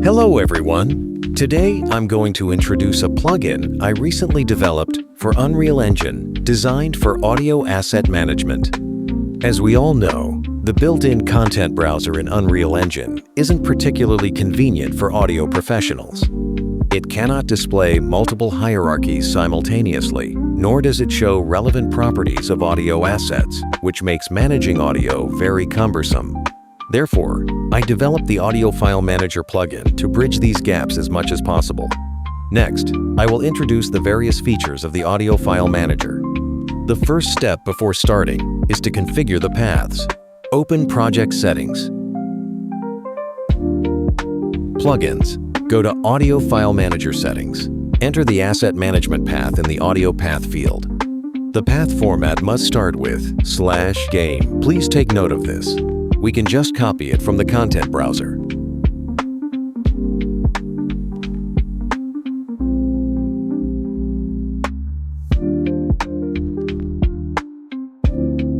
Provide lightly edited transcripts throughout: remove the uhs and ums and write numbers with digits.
Hello everyone! Today I'm going to introduce a plugin I recently developed for Unreal Engine designed for audio asset management. As we all know, the built-in content browser in Unreal Engine isn't particularly convenient for audio professionals. It cannot display multiple hierarchies simultaneously, nor does it show relevant properties of audio assets, which makes managing audio very cumbersome. Therefore, I developed the Audio File Manager plugin to bridge these gaps as much as possible. Next, I will introduce the various features of the Audio File Manager. The first step before starting is to configure the paths. Open Project Settings. Plugins. Go to Audio File Manager Settings. Enter the Asset Management path in the Audio Path field. The path format must start with /game. Please take note of this. We can just copy it from the content browser.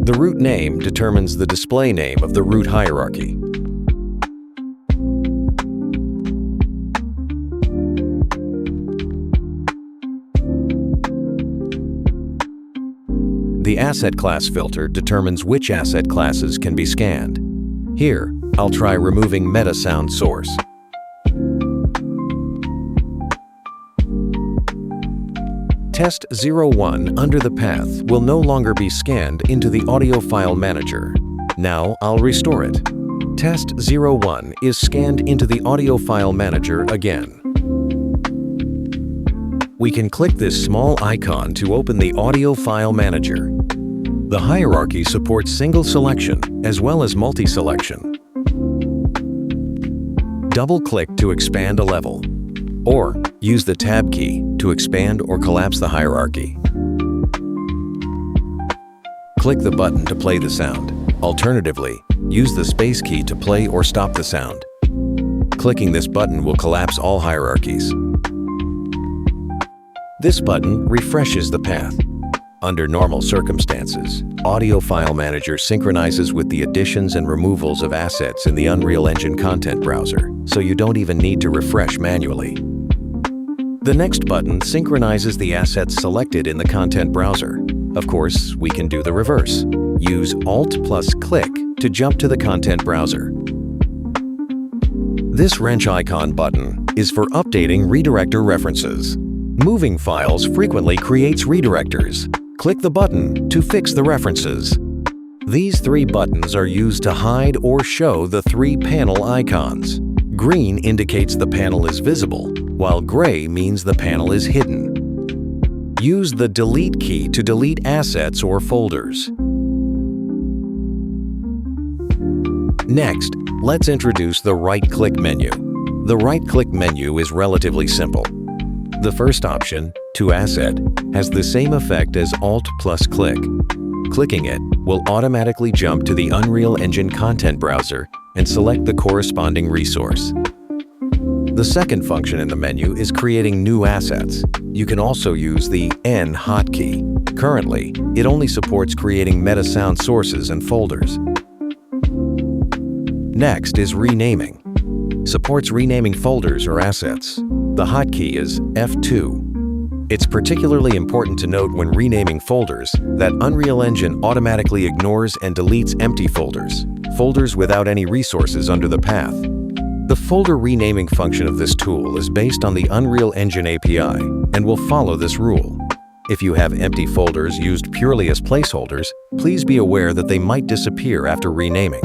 The root name determines the display name of the root hierarchy. The Asset Class filter determines which asset classes can be scanned. Here, I'll try removing Meta Sound Source. Test 01 under the path will no longer be scanned into the Audio File Manager. Now I'll restore it. Test 01 is scanned into the Audio File Manager again. We can click this small icon to open the Audio File Manager. The hierarchy supports single selection as well as multi-selection. Double-click to expand a level, or use the Tab key to expand or collapse the hierarchy. Click the button to play the sound. Alternatively, use the Space key to play or stop the sound. Clicking this button will collapse all hierarchies. This button refreshes the path. Under normal circumstances, Audio File Manager synchronizes with the additions and removals of assets in the Unreal Engine content browser, so you don't even need to refresh manually. The next button synchronizes the assets selected in the content browser. Of course, we can do the reverse. Use Alt plus click to jump to the content browser. This wrench icon button is for updating redirector references. Moving files frequently creates redirectors. Click the button to fix the references. These three buttons are used to hide or show the three panel icons. Green indicates the panel is visible, while gray means the panel is hidden. Use the Delete key to delete assets or folders. Next, let's introduce the right-click menu. The right-click menu is relatively simple. The first option, To Asset, has the same effect as Alt plus click. Clicking it will automatically jump to the Unreal Engine content browser and select the corresponding resource. The second function in the menu is creating new assets. You can also use the N hotkey. Currently, it only supports creating Meta Sound sources and folders. Next is renaming. Supports renaming folders or assets. The hotkey is F2. It's particularly important to note when renaming folders that Unreal Engine automatically ignores and deletes empty folders without any resources under the path. The folder renaming function of this tool is based on the Unreal Engine API and will follow this rule. If you have empty folders used purely as placeholders, please be aware that they might disappear after renaming.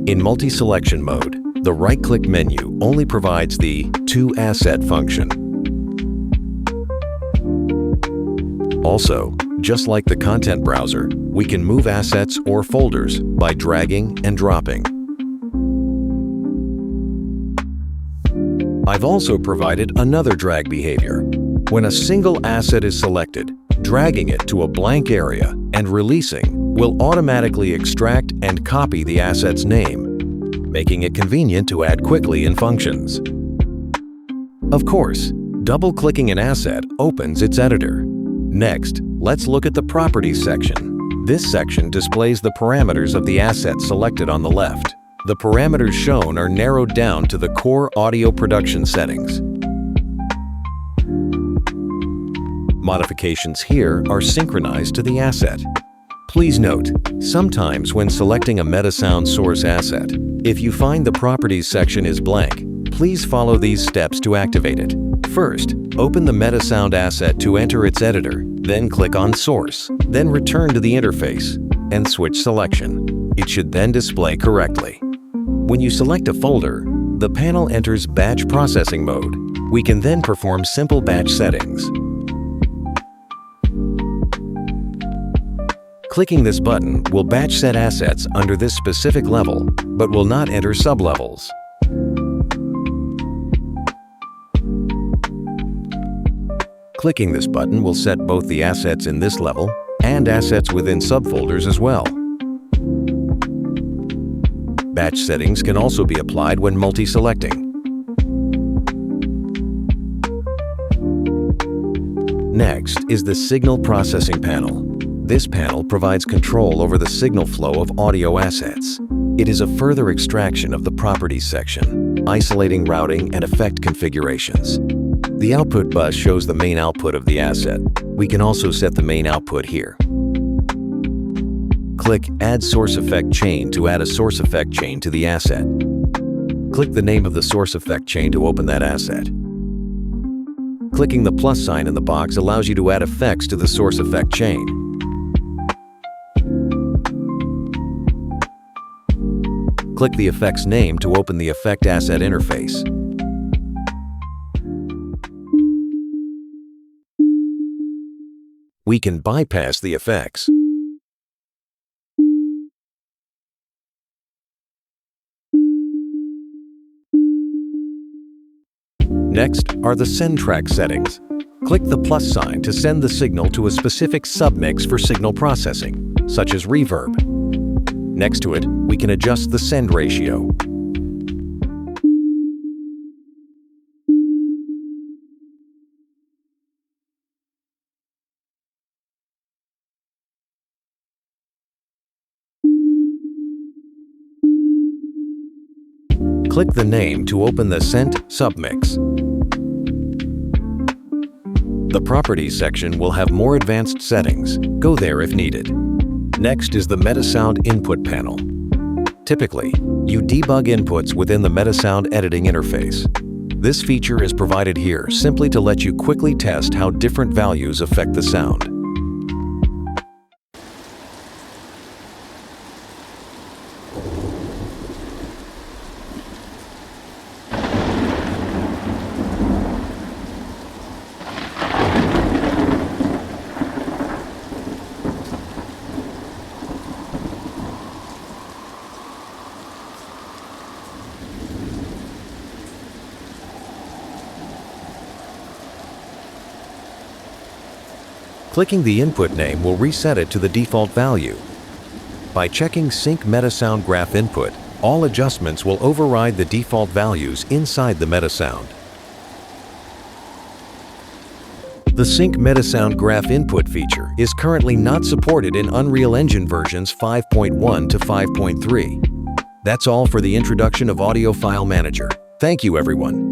In multi-selection mode, the right-click menu only provides the To Asset function. Also, just like the content browser, we can move assets or folders by dragging and dropping. I've also provided another drag behavior. When a single asset is selected, dragging it to a blank area and releasing will automatically extract and copy the asset's name, making it convenient to add quickly in functions. Of course, double-clicking an asset opens its editor. Next, let's look at the Properties section. This section displays the parameters of the asset selected on the left. The parameters shown are narrowed down to the core audio production settings. Modifications here are synchronized to the asset. Please note, sometimes when selecting a Metasound source asset, if you find the Properties section is blank, please follow these steps to activate it. First, open the Metasound asset to enter its editor, then click on Source, then return to the interface, and switch selection. It should then display correctly. When you select a folder, the panel enters batch processing mode. We can then perform simple batch settings. Clicking this button will batch set assets under this specific level, but will not enter sublevels. Clicking this button will set both the assets in this level and assets within subfolders as well. Batch settings can also be applied when multi-selecting. Next is the Signal Processing panel. This panel provides control over the signal flow of audio assets. It is a further extraction of the Properties section, isolating routing and effect configurations. The output bus shows the main output of the asset. We can also set the main output here. Click Add Source Effect Chain to add a source effect chain to the asset. Click the name of the source effect chain to open that asset. Clicking the plus sign in the box allows you to add effects to the source effect chain. Click the effect's name to open the effect asset interface. We can bypass the effects. Next are the Send Track settings. Click the plus sign to send the signal to a specific submix for signal processing, such as reverb. Next to it, we can adjust the send ratio. Click the name to open the Sent submix. The Properties section will have more advanced settings. Go there if needed. Next is the Metasound Input panel. Typically, you debug inputs within the Metasound editing interface. This feature is provided here simply to let you quickly test how different values affect the sound. Clicking the input name will reset it to the default value. By checking Sync Metasound Graph Input, all adjustments will override the default values inside the Metasound. The Sync Metasound Graph Input feature is currently not supported in Unreal Engine versions 5.1 to 5.3. That's all for the introduction of Audio File Manager. Thank you, everyone.